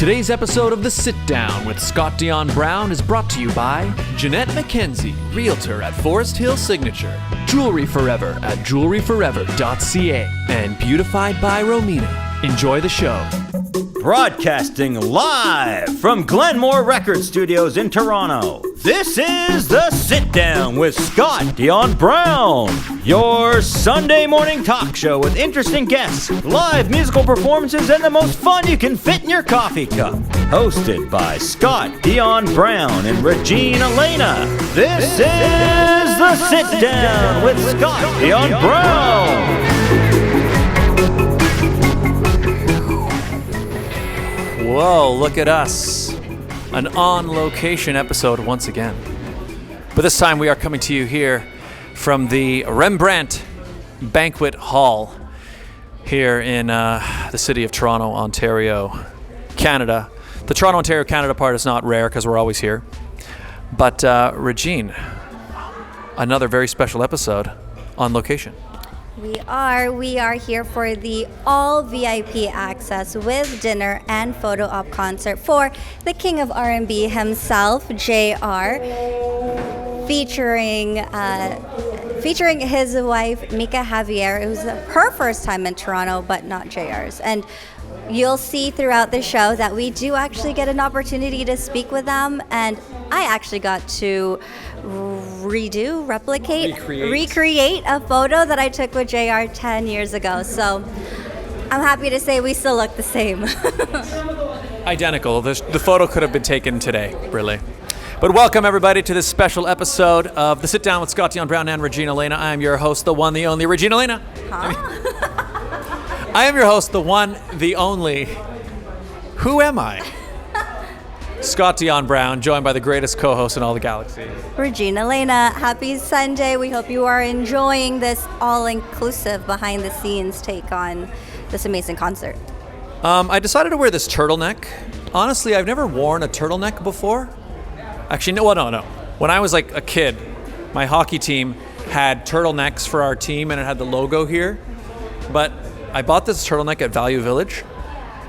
Today's episode of The Sit Down with Scott Dion Brown is brought to you by Jeanette McKenzie, Realtor at Forest Hill Signature, Jewelry Forever at jewelryforever.ca, and Beautified by Romina. Enjoy the show. Broadcasting live from Glenmore Record Studios in Toronto, this is The Sit Down with Scott Dion Brown, your Sunday morning talk show with interesting guests, live musical performances, and the most fun you can fit in your coffee cup. Hosted by Scott Dion Brown and Regine Alaina, this is The Sit Down with Scott Dion Brown. Whoa, look at us. An on-location episode once again. But this time we are coming to you here from the Rembrandt Banquet Hall here in the city of Toronto, Ontario, Canada. The Toronto, Ontario, Canada part is not rare because we're always here. But Regine, another very special episode on location. We are here for the all VIP access with dinner and photo op concert for the King of R&B himself, Jay R, featuring his wife, Mica Javier. It was her first time in Toronto, but not JR's. And you'll see throughout the show that we do actually get an opportunity to speak with them, and I actually got to recreate a photo that I took with JR 10 years ago. So I'm happy to say we still look the same. Identical. The photo could have been taken today, really. But welcome everybody to this special episode of The Sit Down with Scott Dion Brown and Regine Alaina. I am your host, the one, the only Regine Alaina. I am your host, the one, the only. Who am I? Scott Dion Brown, joined by the greatest co-host in all the galaxy, Regine Alaina. Happy Sunday. We hope you are enjoying this all-inclusive behind-the-scenes take on this amazing concert. I decided to wear this turtleneck. Honestly, I've never worn a turtleneck before. Actually, no. When I was like a kid, my hockey team had turtlenecks for our team, and it had the logo here. But I bought this turtleneck at Value Village.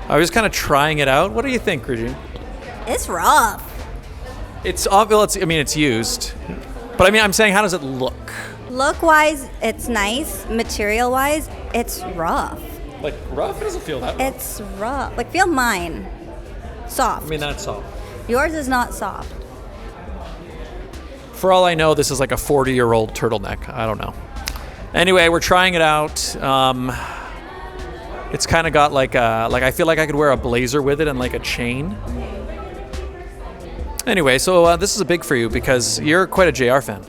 I was kind of trying it out. What do you think, Regine? It's rough. It's used. But I mean, I'm saying, how does it look? Look-wise, it's nice. Material-wise, it's rough. Like rough? It doesn't feel that rough. It's rough. Like, feel mine. Soft. I mean, that's soft. Yours is not soft. For all I know, this is like a 40-year-old turtleneck. I don't know. Anyway, we're trying it out. It's kind of got like I feel like I could wear a blazer with it and like a chain. Anyway, so this is a big for you because you're quite a JR fan.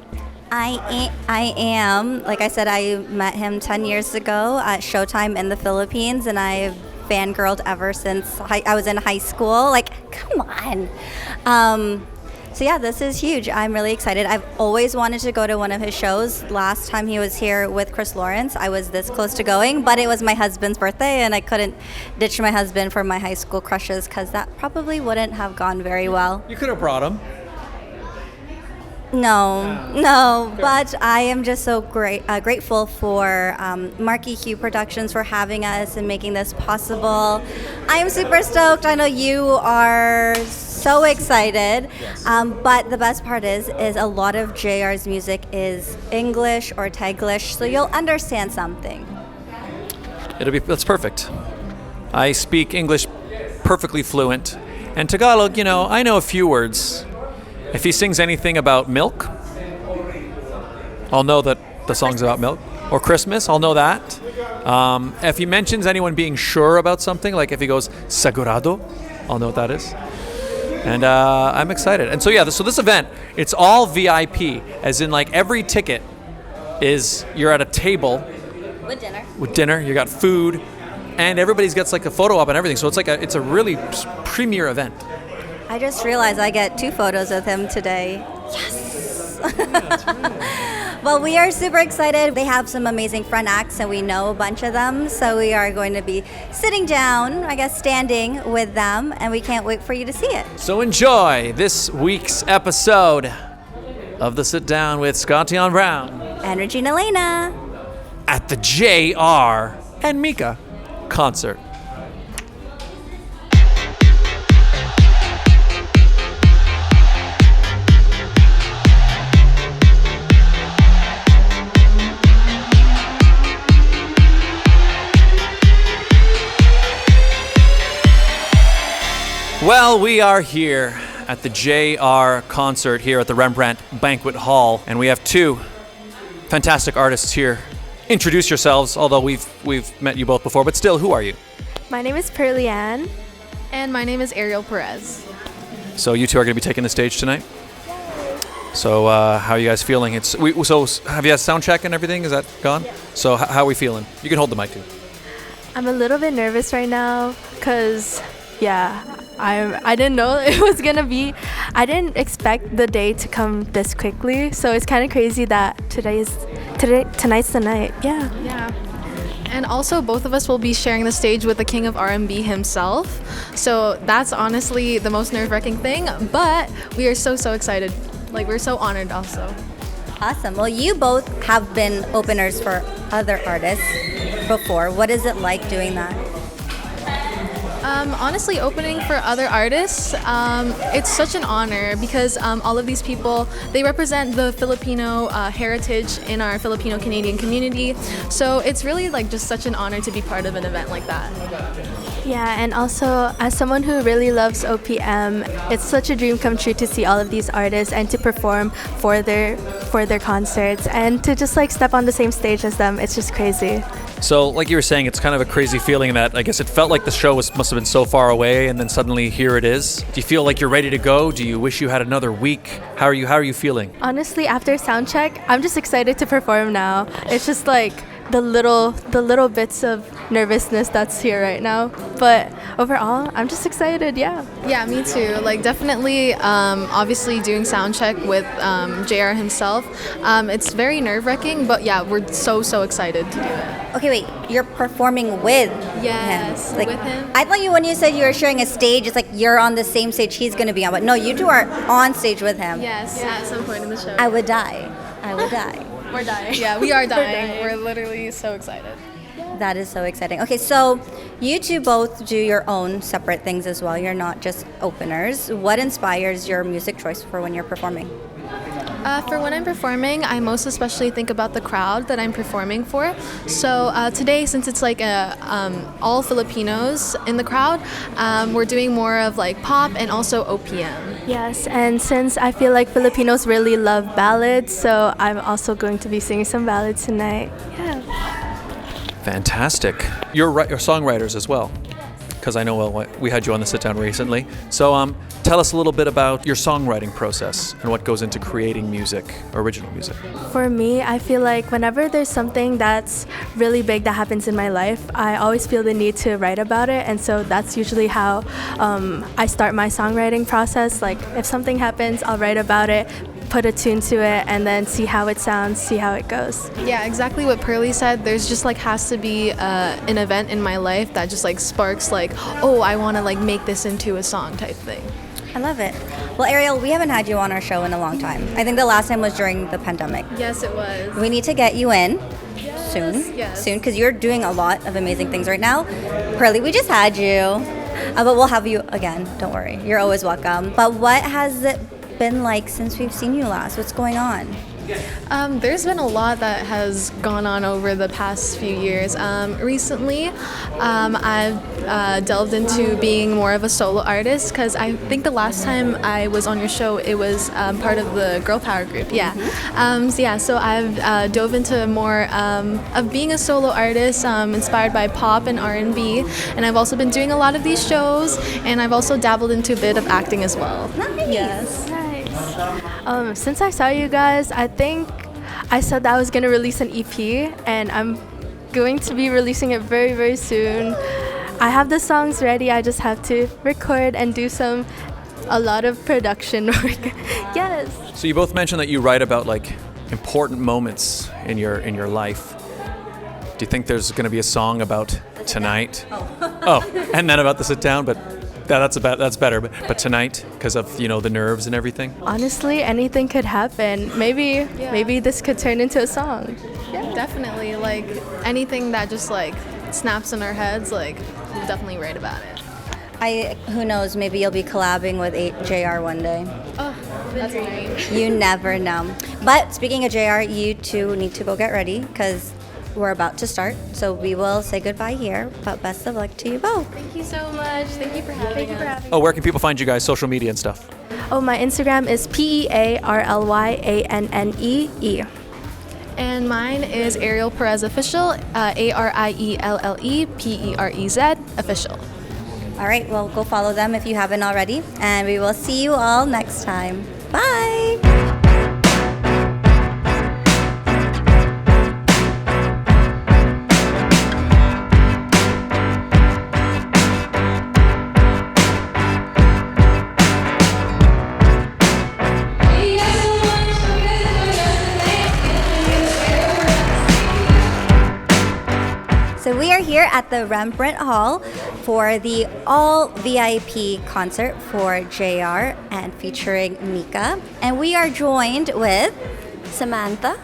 I am. Like I said, I met him 10 years ago at Showtime in the Philippines, and I've fangirled ever since I was in high school. Like, come on. So yeah, this is huge. I'm really excited. I've always wanted to go to one of his shows. Last time he was here with Chris Lawrence, I was this close to going, but it was my husband's birthday, and I couldn't ditch my husband for my high school crushes because that probably wouldn't have gone very well. You could have brought him. No, but I am just so grateful for Marky Hugh Productions for having us and making this possible. I am super stoked. I know you are so excited. Yes. But the best part is a lot of JR's music is English or Taglish, so you'll understand something. That's perfect. I speak English perfectly fluent, and Tagalog, I know a few words. If he sings anything about milk, I'll know that the song's about milk. Or Christmas, I'll know that. If he mentions anyone being sure about something, like if he goes segurado, I'll know what that is. And I'm excited. And so this event, it's all VIP, as in like every ticket is you're at a table with dinner. You got food, and everybody's gets like a photo op and everything. So it's a really premier event. I just realized I get 2 photos with him today. Yes! Yeah, that's right. Well, we are super excited. They have some amazing front acts, and we know a bunch of them. So we are going to be sitting down, standing with them, and we can't wait for you to see it. So enjoy this week's episode of The Sit Down with Scott Dion Brown and Regine Alaina at the Jay R and Mica concert. Well, we are here at the Jay R concert here at the Rembrandt Banquet Hall, and we have two fantastic artists here. Introduce yourselves, although we've met you both before, but still, who are you? My name is Pearly. And my name is Arielle Perez. So you two are going to be taking the stage tonight? So how are you guys feeling? So have you had sound check and everything? Is that gone? Yeah. So how are we feeling? You can hold the mic too. I'm a little bit nervous right now because, I didn't know it was going to be. I didn't expect the day to come this quickly. So it's kind of crazy that tonight's the night. Yeah. Yeah. And also, both of us will be sharing the stage with the king of R&B himself. So that's honestly the most nerve-wracking thing. But we are so excited. Like, we're so honored also. Awesome. Well, you both have been openers for other artists before. What is it like doing that? Honestly, opening for other artists, it's such an honor because all of these people, they represent the Filipino heritage in our Filipino-Canadian community. So it's really like just such an honor to be part of an event like that. Yeah, and also as someone who really loves OPM, it's such a dream come true to see all of these artists and to perform for their concerts and to just like step on the same stage as them. It's just crazy. So like you were saying, it's kind of a crazy feeling that I guess it felt like the show must have been so far away, and then suddenly here it is. Do you feel like you're ready to go? Do you wish you had another week? How are you feeling? Honestly, after sound check, I'm just excited to perform now. It's just like the little bits of nervousness that's here right now, but overall I'm just excited. Yeah, me too. Like, definitely obviously doing sound check with Jay R himself, it's very nerve-wracking, but yeah, we're so excited to do it. Okay, wait, you're performing with Yes, him. Like, with him. I thought when you said you were sharing a stage, it's like you're on the same stage he's going to be on, but no, you two are on stage with him. Yes, at some point in the show. I would die. We're dying. Yeah, we are dying. We're literally so excited. That is so exciting. Okay, so you two both do your own separate things as well. You're not just openers. What inspires your music choice for when you're performing? For when I'm performing, I most especially think about the crowd that I'm performing for. So today, since it's like all Filipinos in the crowd, we're doing more of like pop and also OPM. Yes, and since I feel like Filipinos really love ballads, so I'm also going to be singing some ballads tonight. Yeah. Fantastic. You're songwriters as well, because I know we had you on the sit-down recently. So tell us a little bit about your songwriting process and what goes into creating music, original music. For me, I feel like whenever there's something that's really big that happens in my life, I always feel the need to write about it, and so that's usually how I start my songwriting process. Like, if something happens, I'll write about it, put a tune to it, and then see how it sounds, see how it goes. Yeah, exactly what Pearly said. There's just like has to be an event in my life that just like sparks like, oh, I want to like make this into a song type thing. I love it. Well, Arielle, we haven't had you on our show in a long time. I think the last time was during the pandemic. Yes, it was. We need to get you in soon, because you're doing a lot of amazing things right now. Pearly, we just had you, but we'll have you again. Don't worry. You're always welcome. But what has it been like since we've seen you last? What's going on? There's been a lot that has gone on over the past few years. Recently, I've delved into being more of a solo artist because I think the last time I was on your show, it was part of the Girl Power group. Yeah. So I've dove into more of being a solo artist, inspired by pop and R&B, and I've also been doing a lot of these shows, and I've also dabbled into a bit of acting as well. Nice. Yes. Since I saw you guys, I think I said that I was going to release an EP, and I'm going to be releasing it very soon. I have the songs ready. I just have to record and do a lot of production work. Yes. So you both mentioned that you write about like important moments in your life. Do you think there's going to be a song about tonight? And then about the sit down, but that's better. But tonight, because of the nerves and everything. Honestly, anything could happen. Maybe this could turn into a song. Yeah, definitely. Like anything that just like snaps in our heads, like we'll definitely write about it. Who knows? Maybe you'll be collabing with JR one day. Oh, that's great. You never know. But speaking of JR, you two need to go get ready because we're about to start, so we will say goodbye here, but best of luck to you both. Thank you so much. Thank you for having us. Oh, where can people find you guys, social media and stuff? Oh, my Instagram is PearllyAnnee. And mine is Arielle Perez Official, AriellePerez Official. All right, well, go follow them if you haven't already, and we will see you all next time. Bye! So we are here at the Rembrandt Hall for the all VIP concert for Jay R and featuring Mica. And we are joined with Samantha.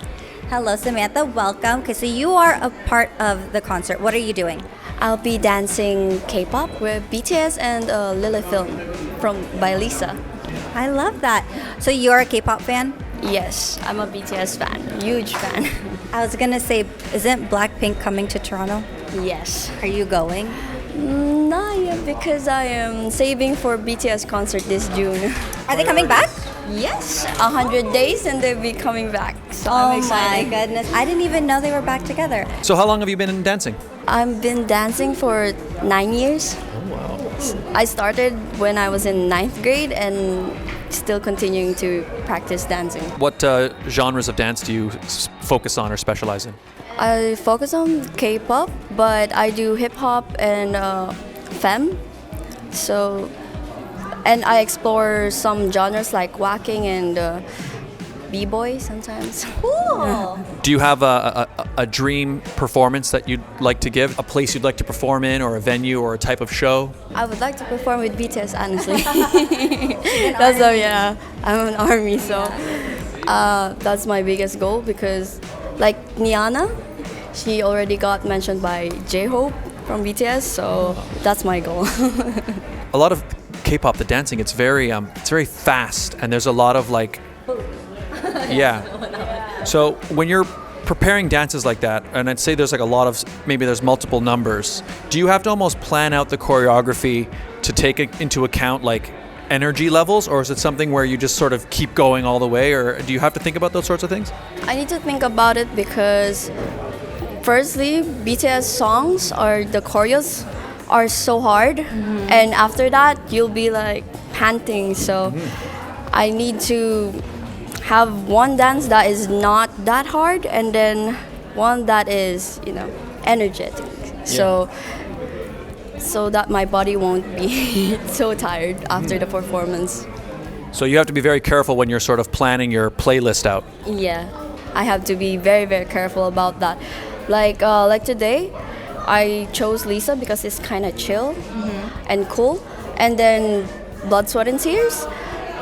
Hello, Samantha. Welcome. Okay, so you are a part of the concert. What are you doing? I'll be dancing K-pop with BTS and Lily Film by Lisa. I love that. So you're a K-pop fan? Yes, I'm a BTS fan, huge fan. I was gonna say, isn't Blackpink coming to Toronto? Yes. Are you going? Not yet because I am saving for BTS concert this June. Are they coming back? Yes, 100 days and they'll be coming back. So I'm Oh my excited. goodness. I didn't even know they were back together. So how long have you been dancing? I've been dancing for 9 years. Oh, wow. I started when I was in 9th grade and still continuing to practice dancing. What genres of dance do you focus on or specialize in? I focus on K-pop, but I do hip-hop and femme. So, and I explore some genres like whacking and b-boy sometimes. Cool. Do you have a dream performance that you'd like to give? A place you'd like to perform in, or a venue, or a type of show? I would like to perform with BTS, honestly. Yeah. I'm an ARMY, so that's my biggest goal because, like Niana, she already got mentioned by J-Hope from BTS, so that's my goal. A lot of K-pop, the dancing, it's very fast, and there's a lot of like, yeah. So when you're preparing dances like that, and I'd say there's like a lot of, maybe there's multiple numbers, do you have to almost plan out the choreography to take into account like energy levels, or is it something where you just sort of keep going all the way, or do you have to think about those sorts of things? I need to think about it because, firstly, BTS songs or the choreos are so hard, and after that, you'll be like panting. So I need to have one dance that is not that hard, and then one that is, energetic. So that my body won't be so tired after the performance. So you have to be very careful when you're sort of planning your playlist out. Yeah, I have to be very, very careful about that. Like today, I chose Lisa because it's kind of chill and cool. And then Blood, Sweat and Tears.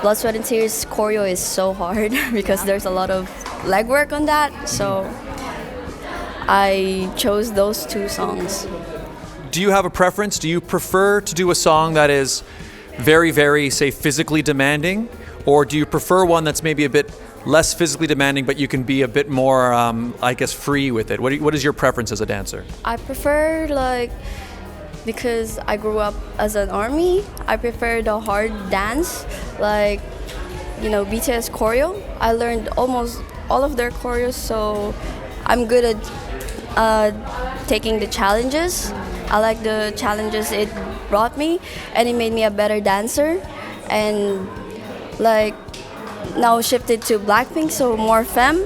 Blood, Sweat and Tears choreo is so hard because there's a lot of legwork on that. So I chose those two songs. Do you have a preference? Do you prefer to do a song that is very, very, say, physically demanding? Or do you prefer one that's maybe a bit less physically demanding, but you can be a bit more, free with it? What is your preference as a dancer? I prefer, because I grew up as an ARMY, I prefer the hard dance, BTS choreo. I learned almost all of their choreos, so I'm good at taking the challenges. I like the challenges it brought me, and it made me a better dancer. And now shifted to Blackpink, so more femme,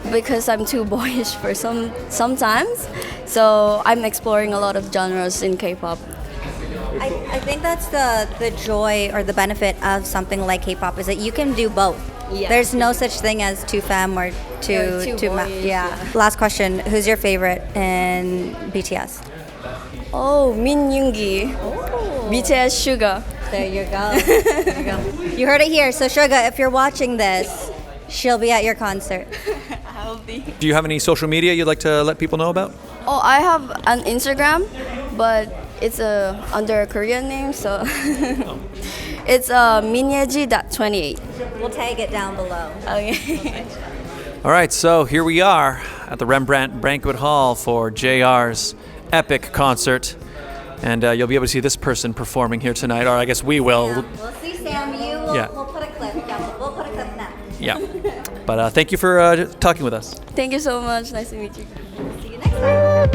because I'm too boyish for sometimes. So I'm exploring a lot of genres in K-pop. I think that's the joy or the benefit of something like K-pop is that you can do both. Yeah. There's no such thing as too femme or too boyish, yeah. Last question: who's your favorite in BTS? Oh, Min Yoongi, BTS Suga. There you go. You heard it here. So Suga, if you're watching this, she'll be at your concert. I'll be. Do you have any social media you'd like to let people know about? Oh, I have an Instagram, but it's under a Korean name, so it's minyeji.28. We'll tag it down below. Okay. All right, so here we are at the Rembrandt Banquet Hall for Jay R's epic concert. And you'll be able to see this person performing here tonight, or I guess we will. Yeah, we'll see Sam. We'll put a clip. Yeah, we'll put a clip now. Yeah. But thank you for talking with us. Thank you so much. Nice to meet you. See you next time.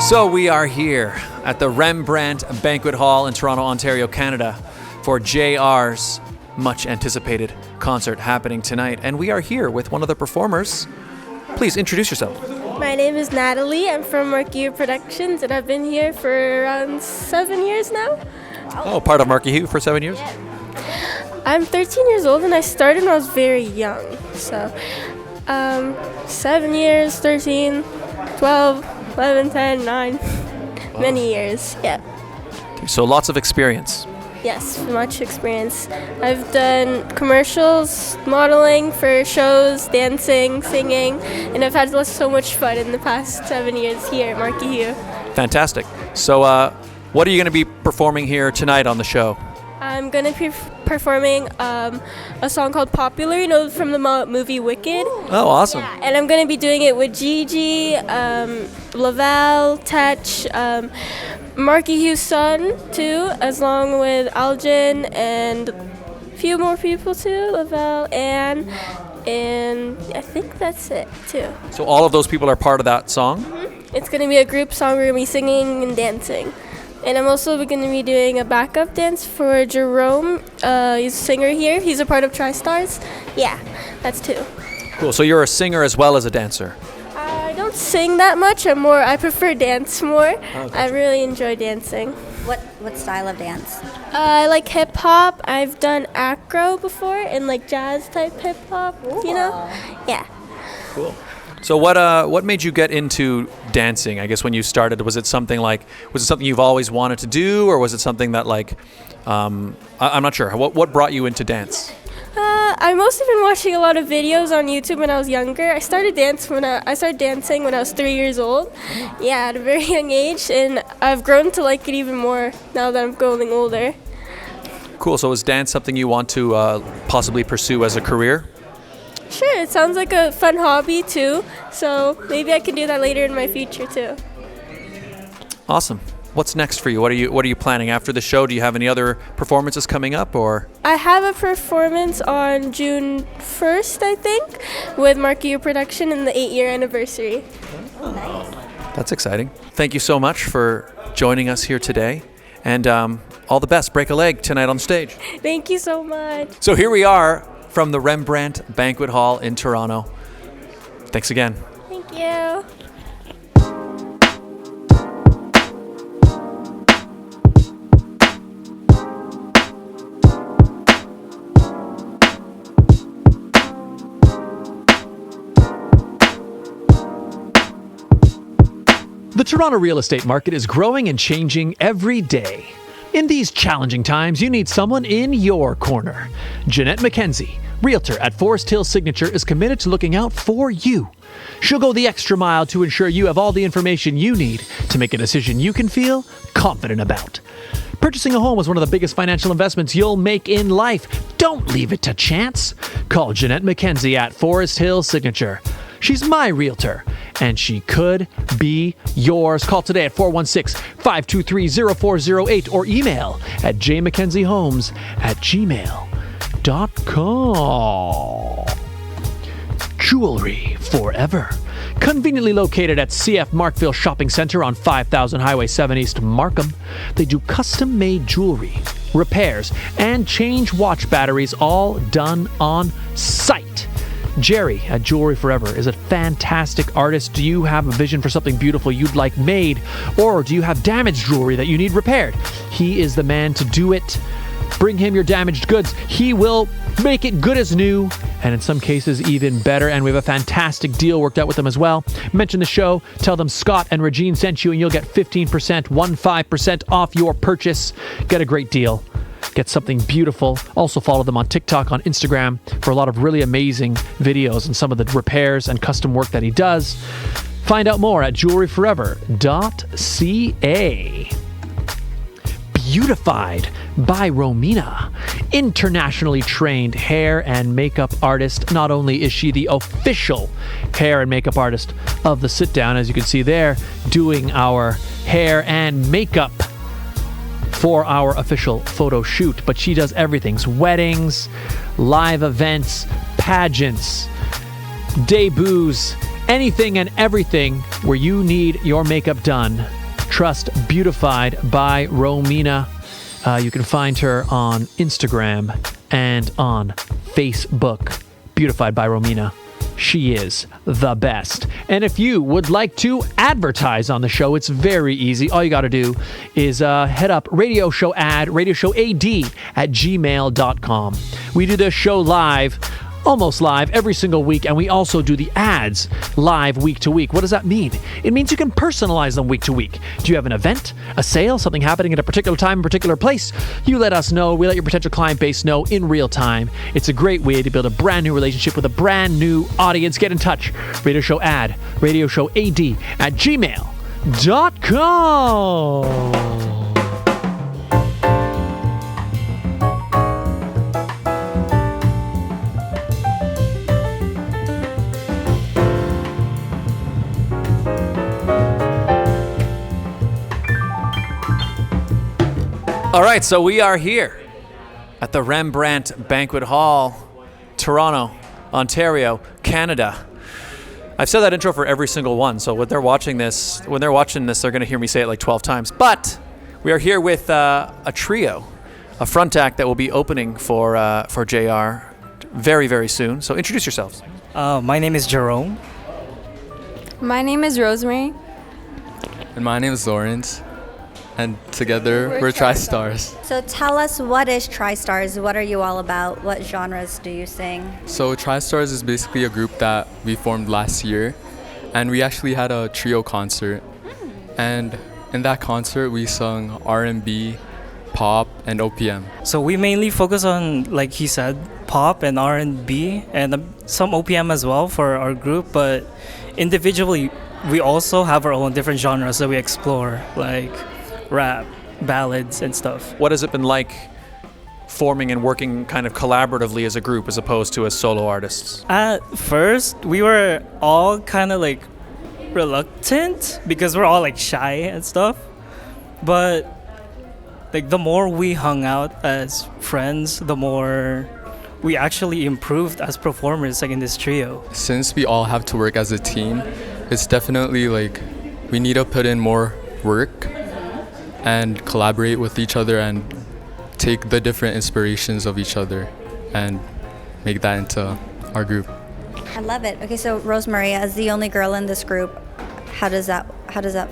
So we are here at the Rembrandt Banquet Hall in Toronto, Ontario, Canada for Jay R's much anticipated concert happening tonight. And we are here with one of the performers. Please introduce yourself. My name is Natalie. I'm from Marky Hugh Productions, and I've been here for around 7 years now. Oh, part of Marky Hugh for 7 years? I'm 13 years old, and I started when I was very young. So, 7 years, 13, 12, 11, 10, 9, many years, yeah. So lots of experience. Yes, much experience. I've done commercials, modeling for shows, dancing, singing, and I've had so much fun in the past 7 years here at Marky Hugh. Fantastic. So what are you going to be performing here tonight on the show? I'm going to be performing a song called Popular, from the movie Wicked. Oh, awesome. Yeah, and I'm going to be doing it with Gigi, Laval, Tetch, Marky Hugh's son, too, along with Algin, and a few more people, too, Laval, Anne, and I think that's it, too. So all of those people are part of that song? Mm-hmm. It's going to be a group song. We're going to be singing and dancing. And I'm also going to be doing a backup dance for Jerome. He's a singer here. He's a part of Tristars. Yeah, that's two. Cool. So you're a singer as well as a dancer? I don't sing that much. I prefer dance more. Okay. I really enjoy dancing. What style of dance? I like hip hop. I've done acro before and like jazz type hip hop. Yeah. Cool. So what made you get into dancing? I guess when you started, was it something you've always wanted to do, or was it something that I'm not sure. What brought you into dance? I mostly been watching a lot of videos on YouTube when I was younger. I started dancing when I was 3 years old. Yeah, at a very young age, and I've grown to like it even more now that I'm growing older. Cool. So is dance something you want to possibly pursue as a career? Sure, it sounds like a fun hobby too, so maybe I can do that later in my future too. Awesome. What's next for you? What are you planning after the show? Do you have any other performances coming up, or? I have a performance on June 1st, I think, with Marky Hugh Production in the 8-year anniversary. Oh, nice. That's exciting. Thank you so much for joining us here today, and all the best. Break a leg tonight on stage. Thank you so much. So here we are from the Rembrandt Banquet Hall in Toronto. Thanks again. Thank you. The Toronto real estate market is growing and changing every day. In these challenging times, you need someone in your corner. Jeanette McKenzie, realtor at Forest Hill Signature, is committed to looking out for you. She'll go the extra mile to ensure you have all the information you need to make a decision you can feel confident about. Purchasing a home is one of the biggest financial investments you'll make in life. Don't leave it to chance. Call Jeanette McKenzie at Forest Hill Signature. She's my realtor, and she could be yours. Call today at 416-523-0408 or email at jmackenziehomes@gmail.com. Jewelry forever. Conveniently located at CF Markville Shopping Center on 5000 Highway 7 East, Markham. They do custom-made jewelry, repairs, and change watch batteries, all done on site. Jerry at Jewelry Forever is a fantastic artist. Do you have a vision for something beautiful you'd like made? Or do you have damaged jewelry that you need repaired? He is the man to do it. Bring him your damaged goods. He will make it good as new, and in some cases even better. And we have a fantastic deal worked out with them as well. Mention the show, tell them Scott and Regine sent you, and you'll get 15% off your purchase. Get a great deal. Get something beautiful. Also follow them on TikTok, on Instagram for a lot of really amazing videos and some of the repairs and custom work that he does. Find out more at jewelryforever.ca. Beautified by Romina, internationally trained hair and makeup artist. Not only is she the official hair and makeup artist of the Sit Down, as you can see there, doing our hair and makeup for our official photo shoot, but she does everything: weddings, live events, pageants, debuts, anything and everything where you need your makeup done. Trust Beautified by Romina. You can find her on Instagram and on Facebook. Beautified by Romina. She is the best. And if you would like to advertise on the show, it's very easy. All you got to do is head up radio show ad at gmail.com. We do this show live, almost live, every single week, and we also do the ads live week to week. What does that mean? It means you can personalize them week to week. Do you have an event, a sale, something happening at a particular time, a particular place? You let us know. We let your potential client base know in real time. It's a great way to build a brand new relationship with a brand new audience. Get in touch. Radio show ad at gmail.com. All right, so we are here at the Rembrandt Banquet Hall, Toronto, Ontario, Canada. I've said that intro for every single one, so when they're watching this, they're going to hear me say it like 12 times. But we are here with a trio, a front act that will be opening for Jay R very, very soon. So introduce yourselves. My name is Jerome. My name is Rosemary. And my name is Lawrence. And together we're Tristars. So tell us, what is Tristars? What are you all about? What genres do you sing? So Tristars is basically a group that we formed last year, and we actually had a trio concert. And in that concert we sung R&B, pop, and OPM. So we mainly focus on, like he said, pop and R&B, and some OPM as well for our group, but individually we also have our own different genres that we explore, like rap, ballads, and stuff. What has it been like forming and working kind of collaboratively as a group as opposed to as solo artists? At first, we were all kind of like reluctant because we're all like shy and stuff. But like the more we hung out as friends, the more we actually improved as performers, like in this trio. Since we all have to work as a team, it's definitely like we need to put in more work and collaborate with each other and take the different inspirations of each other and make that into our group. I love it. Okay, so Rosemary, as the only girl in this group, how does that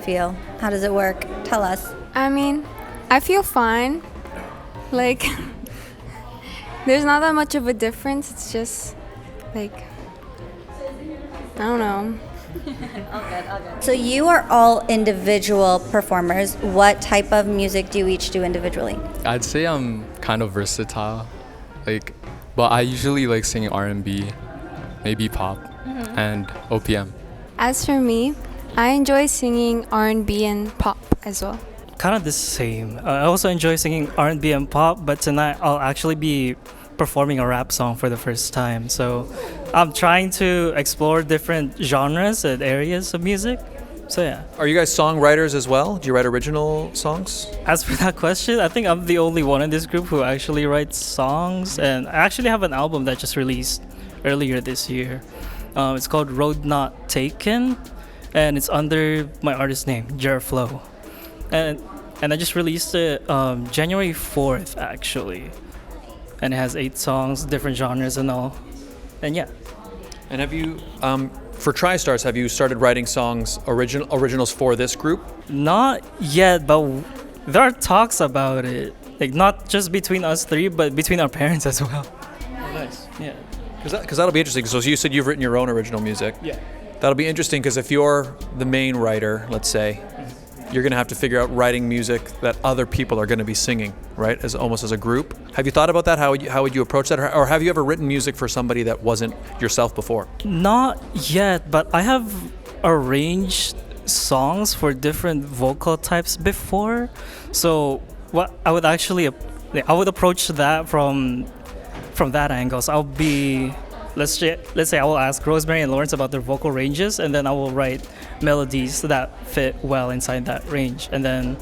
feel? How does it work? Tell us. I mean, I feel fine. Like, there's not that much of a difference. It's just, like, I don't know. All good. So you are all individual performers. What type of music do you each do individually? I'd say I'm kind of versatile, but I usually like singing R&B, maybe pop, and OPM. As for me, I enjoy singing R&B and pop as well. Kind of the same. I also enjoy singing R&B and pop, but tonight I'll actually be performing a rap song for the first time. So I'm trying to explore different genres and areas of music. So yeah. Are you guys songwriters as well? Do you write original songs? As for that question, I think I'm the only one in this group who actually writes songs. And I actually have an album that just released earlier this year. It's called Road Not Taken, and it's under my artist name, Jay R. And I just released it January 4th, actually. And it has 8 songs, different genres and all. And yeah. And have you, for Tristars, have you started writing songs, originals for this group? Not yet, but there are talks about it. like not just between us three, but between our parents as well. Oh, nice. Yeah. Because that'll be interesting. So you said you've written your own original music. Yeah. That'll be interesting because if you're the main writer, let's say, you're going to have to figure out writing music that other people are going to be singing, right? As almost as a group. Have you thought about that? How would you approach that? Or have you ever written music for somebody that wasn't yourself before? Not yet, but I have arranged songs for different vocal types before. So what I would approach that from that angle. So I'll be, let's say I will ask Rosemary and Lawrence about their vocal ranges, and then I will write melodies that fit well inside that range, and then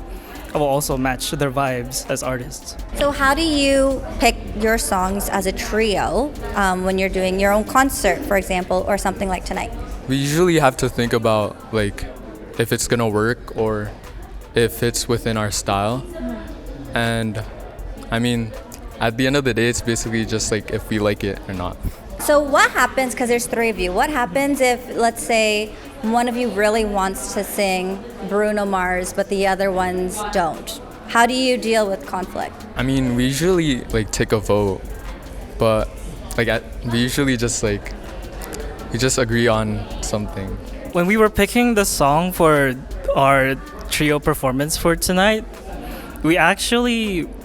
I will also match their vibes as artists. So how do you pick your songs as a trio when you're doing your own concert, for example, or something like tonight? We usually have to think about like if it's gonna work or if it's within our style. And I mean, at the end of the day, it's basically just like if we like it or not. So what happens, because there's three of you, what happens if, let's say, one of you really wants to sing Bruno Mars, but the other ones don't? How do you deal with conflict? I mean, we usually like take a vote, but like we usually just like, we just agree on something. When we were picking the song for our trio performance for tonight, we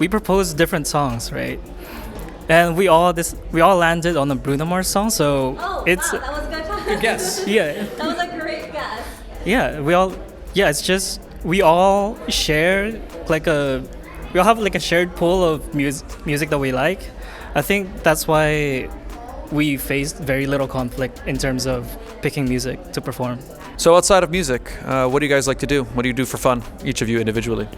proposed different songs, right? And we all landed on a Bruno Mars song, so it's wow, that was good. Good guess. Yeah. That was a great guess. Yeah, it's just we all share we all have like a shared pool of music that we like. I think that's why we faced very little conflict in terms of picking music to perform. So outside of music, what do you guys like to do? What do you do for fun, each of you individually?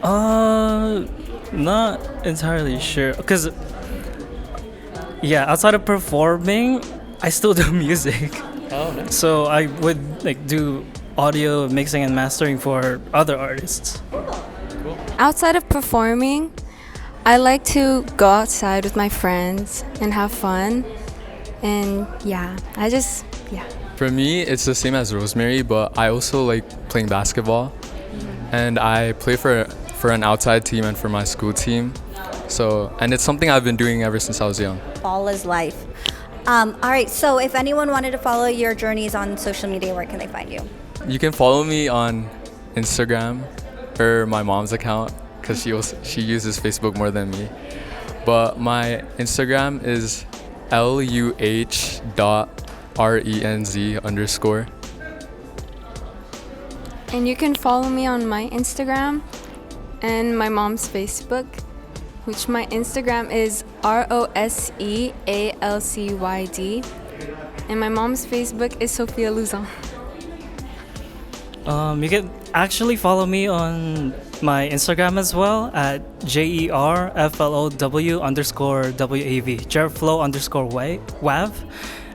Not entirely sure. Because, yeah, outside of performing, I still do music. Oh, nice. So I would like do audio mixing and mastering for other artists. Cool. Outside of performing, I like to go outside with my friends and have fun. And yeah. For me, it's the same as Rosemary, but I also like playing basketball. And I play for an outside team and for my school team. And it's something I've been doing ever since I was young. Ball is life. All right, so if anyone wanted to follow your journeys on social media, where can they find you? You can follow me on Instagram or my mom's account because she uses Facebook more than me. But my Instagram is luh.renz_. And you can follow me on my Instagram and my mom's Facebook, which my Instagram is ROSEALCYD. And my mom's Facebook is Sophia Luzon. You can actually follow me on my Instagram as well at JERFLOW_WAV, JerFlow_WAV.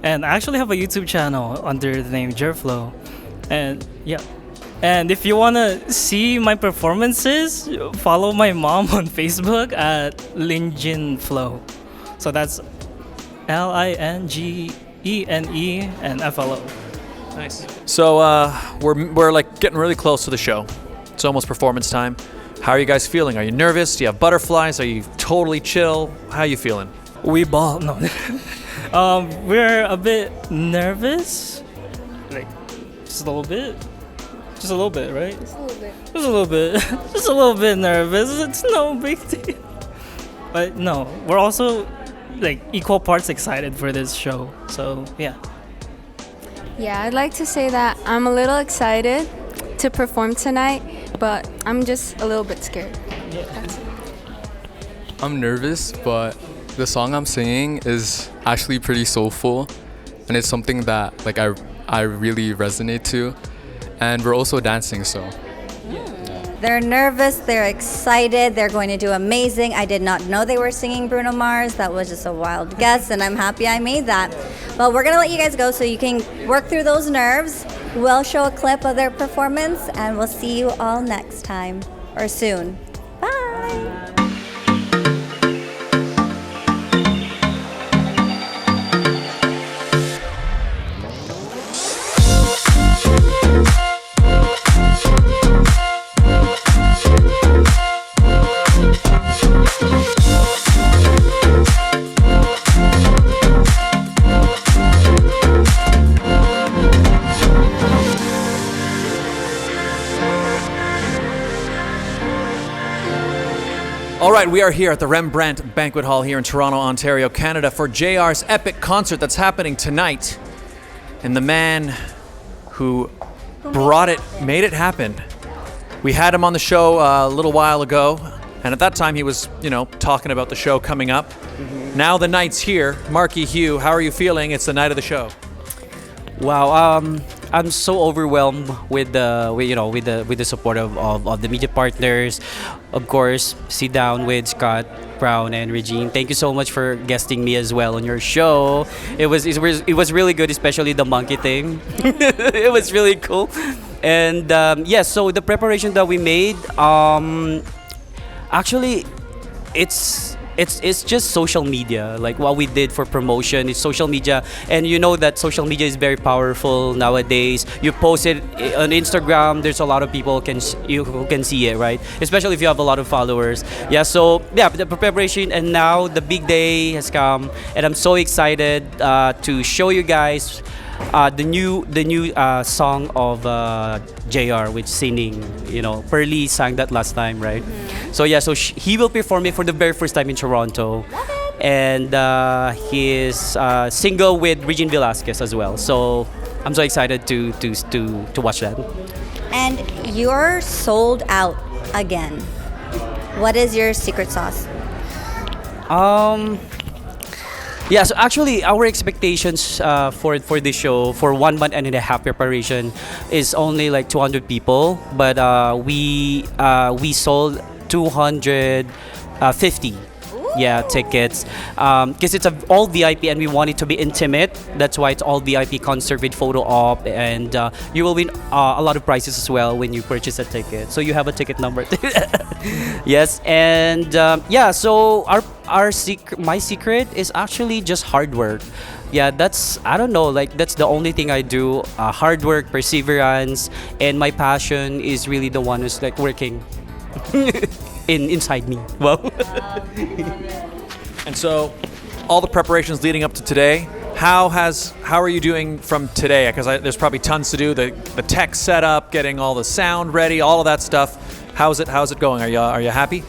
And I actually have a YouTube channel under the name JerFlow. And yeah. And if you want to see my performances, follow my mom on Facebook at LinJinFlow. So that's LINGENE and FLO. Nice. So we're like getting really close to the show. It's almost performance time. How are you guys feeling? Are you nervous? Do you have butterflies? Are you totally chill? How are you feeling? We ball. No. We're a bit nervous. Like, just a little bit. Just a little bit, right? Just a little bit. Just a little bit. Just a little bit nervous. It's no big deal. But no, we're also like equal parts excited for this show. So yeah. Yeah, I'd like to say that I'm a little excited to perform tonight, but I'm just a little bit scared. Yeah. I'm nervous, but the song I'm singing is actually pretty soulful, and it's something that like I really resonate to, and we're also dancing, so. They're nervous, they're excited, they're going to do amazing. I did not know they were singing Bruno Mars. That was just a wild guess, and I'm happy I made that. But we're going to let you guys go so you can work through those nerves. We'll show a clip of their performance, and we'll see you all next time, or soon. Bye. All right, we are here at the Rembrandt Banquet Hall here in Toronto, Ontario, Canada for Jay R's epic concert that's happening tonight. And the man who made it happen. We had him on the show a little while ago, and at that time he was, talking about the show coming up. Mm-hmm. Now the night's here. Marky Hugh, how are you feeling? It's the night of the show. Wow, I'm so overwhelmed with the support of the media partners. Of course, sit down with Scott, Brown, and Regine. Thank you so much for guesting me as well on your show. It was really good, especially the monkey thing. It was really cool. And so the preparation that we made, actually, it's just social media. Like what we did for promotion is social media, and you know that social media is very powerful nowadays. You post it on Instagram, there's a lot of people who can see it, right? Especially if you have a lot of followers. The preparation, and now the big day has come, and I'm so excited to show you guys the new song of JR, which singing. Pearly sang that last time, right? Mm-hmm. So he will perform it for the very first time in Toronto, and his single with Regine Velasquez as well. So I'm so excited to watch that. And you're sold out again. What is your secret sauce? Yeah, so actually our expectations for this show for 1 month and a half preparation is only like 200 people, but we sold 250 tickets because it's all VIP and we want it to be intimate. That's why it's all VIP concert with photo op, and you will win a lot of prizes as well when you purchase a ticket. So you have a ticket number. Yes, and so my secret is actually just hard work. Yeah, that's the only thing I do. Hard work, perseverance, and my passion is really the one who's like working inside me. Well. And so, all the preparations leading up to today, how are you doing from today? Because there's probably tons to do. The tech setup, getting all the sound ready, all of that stuff. How's it going? Are you happy?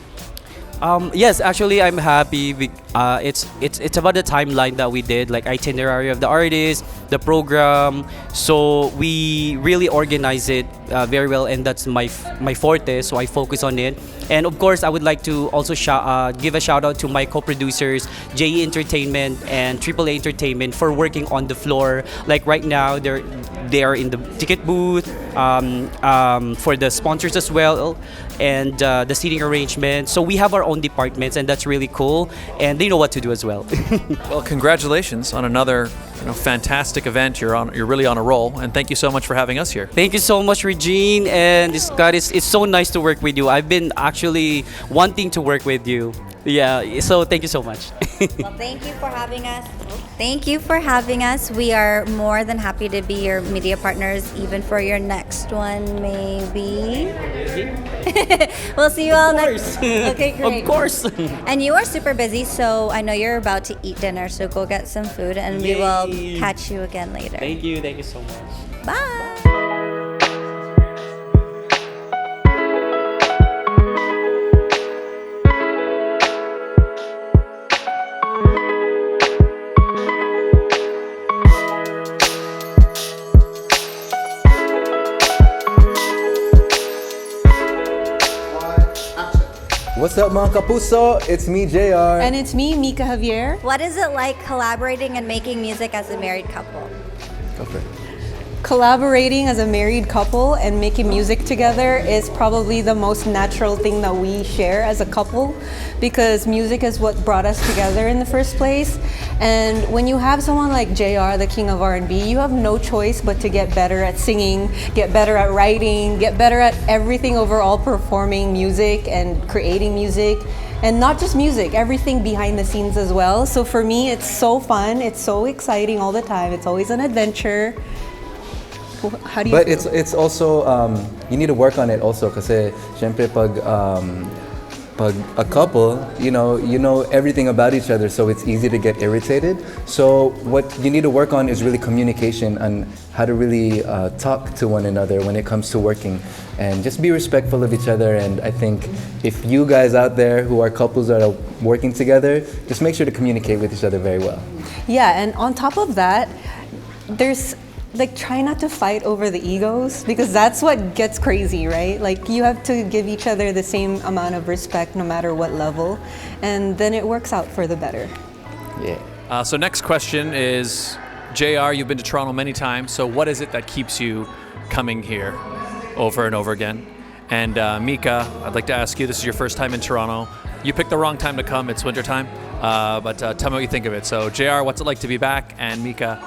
Yes, actually, I'm happy. It's about the timeline that we did, like itinerary of the artist, the program. So we really organize it very well, and that's my forte. So I focus on it. And of course, I would like to also give a shout out to my co-producers, Jay Entertainment and AAA Entertainment, for working on the floor. Like right now, they are in the ticket booth for the sponsors as well, and the seating arrangement. So we have our own departments, and that's really cool. And they know what to do as well. Well, congratulations on another fantastic event. You're really on a roll, and thank you so much for having us here. Thank you so much, Regine, and Scott. It's so nice to work with you. I've been actually wanting to work with you. Yeah, so thank you so much. Well, thank you for having us. Thank you for having us. We are more than happy to be your media partners, even for your next one, maybe. We'll see you all next. Okay, great. Of course. And you are super busy, so I know you're about to eat dinner, so go get some food, and we will catch you again later. Thank you so much. Bye. What's up, mga kapuso? It's me, Jay R. And it's me, Mica Javier. What is it like collaborating and making music as a married couple? Okay. Collaborating as a married couple and making music together is probably the most natural thing that we share as a couple, because music is what brought us together in the first place. And when you have someone like JR, the king of R&B, you have no choice but to get better at singing, get better at writing, get better at everything overall, performing music and creating music. And not just music, everything behind the scenes as well. So for me, it's so fun, it's so exciting all the time. It's always an adventure. How do you feel? It's also, you need to work on it also, kasi syempre pag pag a couple, you know everything about each other, so it's easy to get irritated. So what you need to work on is really communication and how to really talk to one another when it comes to working, and just be respectful of each other. And I think if you guys out there who are couples that are working together, just make sure to communicate with each other very well. Yeah, and on top of that, there's like try not to fight over the egos, because that's what gets crazy, right? Like you have to give each other the same amount of respect no matter what level, and then it works out for the better. Yeah. So next question is, JR, you've been to Toronto many times, so what is it that keeps you coming here over and over again? And Mica, I'd like to ask you, this is your first time in Toronto. You picked the wrong time to come, it's winter time, but tell me what you think of it. So JR, what's it like to be back? And Mica,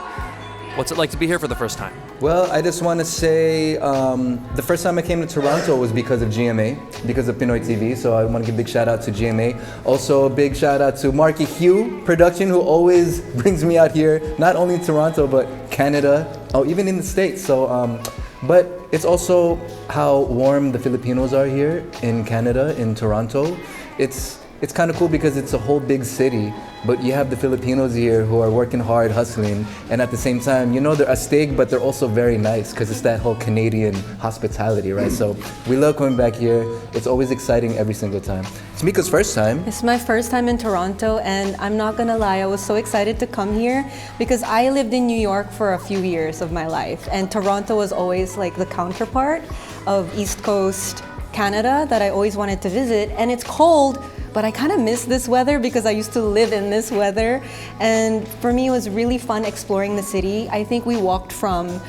what's it like to be here for the first time? Well, I just want to say the first time I came to Toronto was because of GMA, because of Pinoy TV. So I want to give a big shout out to GMA. Also, a big shout out to Marky Hugh production, who always brings me out here, not only in Toronto, but Canada, even in the States. So, but it's also how warm the Filipinos are here in Canada, in Toronto. It's kind of cool because it's a whole big city, but you have the Filipinos here who are working hard, hustling, and at the same time, they're astig, but they're also very nice because it's that whole Canadian hospitality, right? So we love coming back here. It's always exciting every single time. It's Mica's first time. It's my first time in Toronto, and I'm not gonna lie, I was so excited to come here because I lived in New York for a few years of my life, and Toronto was always like the counterpart of East Coast Canada that I always wanted to visit. And it's cold, but I kind of miss this weather because I used to live in this weather. And for me, it was really fun exploring the city. I think we walked from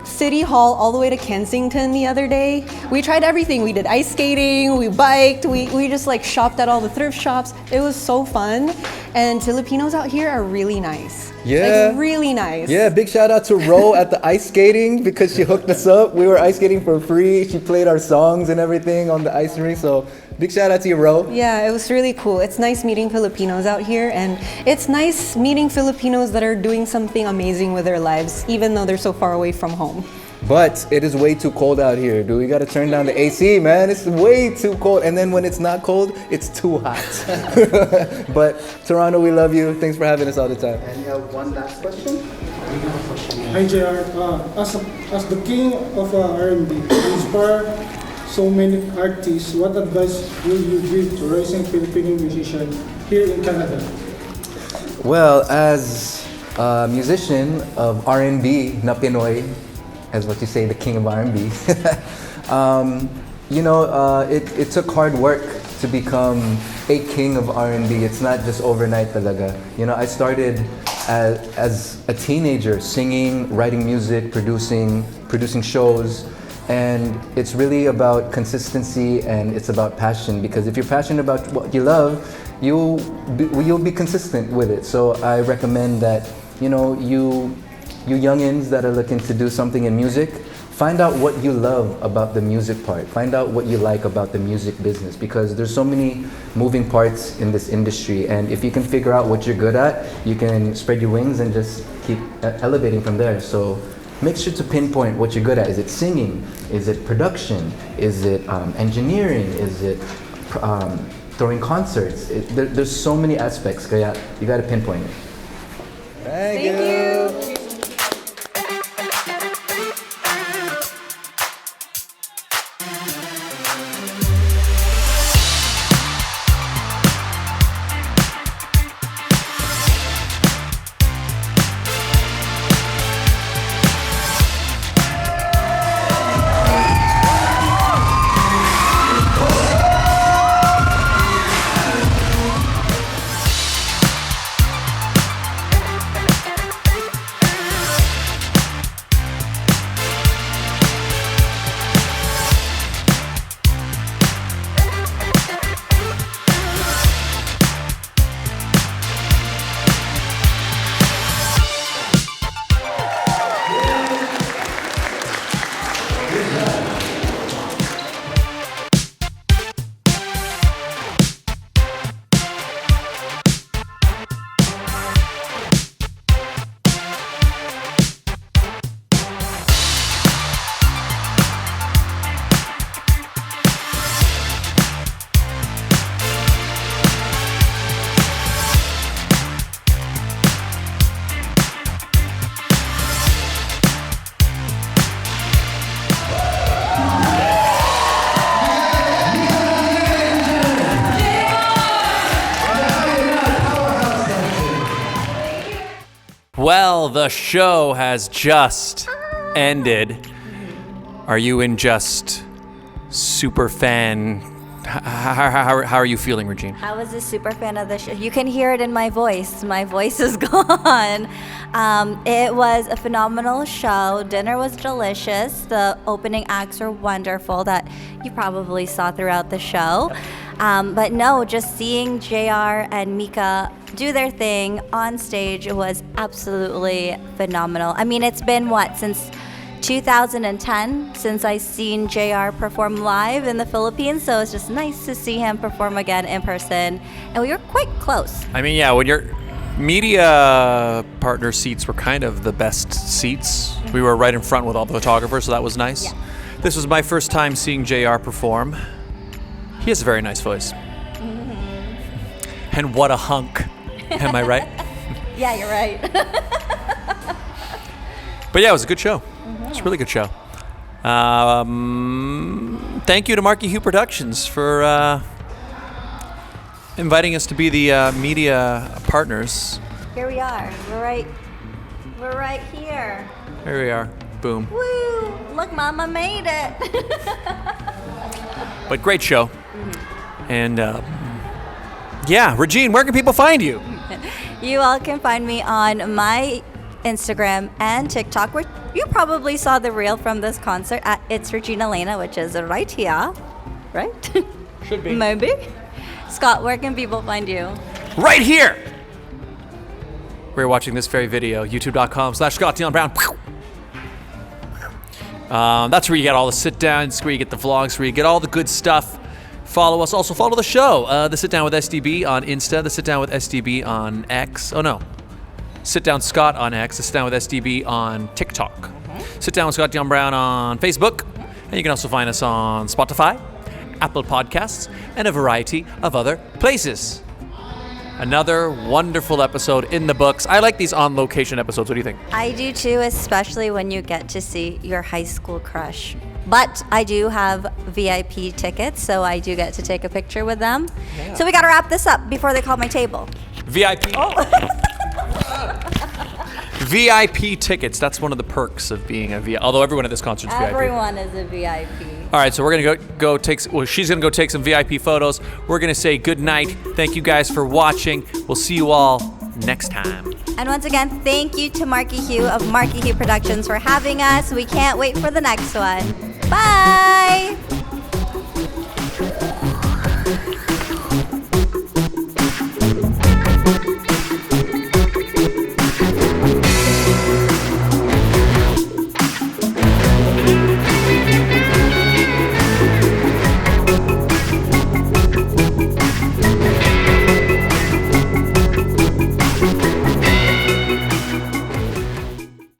City Hall all the way to Kensington the other day. We tried everything. We did ice skating, we biked, we just like shopped at all the thrift shops. It was so fun. And Filipinos out here are really nice. Yeah. Like really nice. Yeah, big shout out to Ro at the ice skating because she hooked us up. We were ice skating for free. She played our songs and everything on the ice rink. So big shout out to you, Ro. Yeah, it was really cool. It's nice meeting Filipinos out here, and it's nice meeting Filipinos that are doing something amazing with their lives, even though they're so far away from home. But it is way too cold out here, dude. We gotta turn down the AC, man. It's way too cold. And then when it's not cold, it's too hot. But Toronto, we love you. Thanks for having us all the time. And you have one last question? Hi, JR. As the king of R&B, you inspire so many artists. What advice will you give to rising Filipino musicians here in Canada? Well, as a musician of R&B, na Pinoy, as what you say, the king of R&B, it took hard work to become a king of R&B. It's not just overnight talaga. I started as a teenager singing, writing music, producing shows, and it's really about consistency and it's about passion, because if you're passionate about what you love, you'll be consistent with it. So I recommend that, you youngins that are looking to do something in music, find out what you love about the music part. Find out what you like about the music business, because there's so many moving parts in this industry. And if you can figure out what you're good at, you can spread your wings and just keep elevating from there. So make sure to pinpoint what you're good at. Is it singing? Is it production? Is it engineering? Is it throwing concerts? There's so many aspects, kaya you gotta pinpoint it. Thank you. Well, the show has just ended. Are you in just super fan? How are you feeling, Regine? I was a super fan of the show. You can hear it in my voice. My voice is gone. It was a phenomenal show. Dinner was delicious. The opening acts were wonderful that you probably saw throughout the show. But no, just seeing JR and Mica do their thing on stage was absolutely phenomenal. I mean, it's been since 2010 since I seen JR perform live in the Philippines, so it's just nice to see him perform again in person, and we were quite close. I mean, yeah, when your media partner seats were kind of the best seats. We were right in front with all the photographers, so that was nice. Yeah. This was my first time seeing JR perform. He has a very nice voice. And what a hunk. Am I right? Yeah, you're right. But yeah, it was a good show. It's a really good show. Thank you to Marky Hugh Productions for inviting us to be the media partners. Here we are. We're right here. Here we are. Boom. Woo! Look, Mama made it. But great show. And yeah, Regine, where can people find you? You all can find me on my Instagram and TikTok, where you probably saw the reel from this concert at It's Regine Alaina, which is right here, right? Should be. Maybe. Scott, where can people find you? Right here! We're watching this very video, youtube.com/scottdionbrown. That's where you get all the sit-downs, where you get the vlogs, where you get all the good stuff. Follow us. Also follow the show. The Sit Down with SDB on Insta, the Sit Down with SDB on X. Oh no. Sit Down Scott on X, the Sit Down with SDB on TikTok. Sit Down with Scott Dion Brown on Facebook. And you can also find us on Spotify, Apple Podcasts, and a variety of other places. Another wonderful episode in the books. I like these on-location episodes. What do you think? I do too, especially when you get to see your high school crush. But I do have VIP tickets, so I do get to take a picture with them. Yeah. So we got to wrap this up before they call my table. VIP. Oh. VIP tickets. That's one of the perks of being a VIP. Although everyone at this concert is VIP. Everyone is a VIP. All right, so we're gonna go take. Well, she's gonna go take some VIP photos. We're gonna say good night. Thank you guys for watching. We'll see you all next time. And once again, thank you to Marky Hugh of Marky Hugh Productions for having us. We can't wait for the next one. Bye.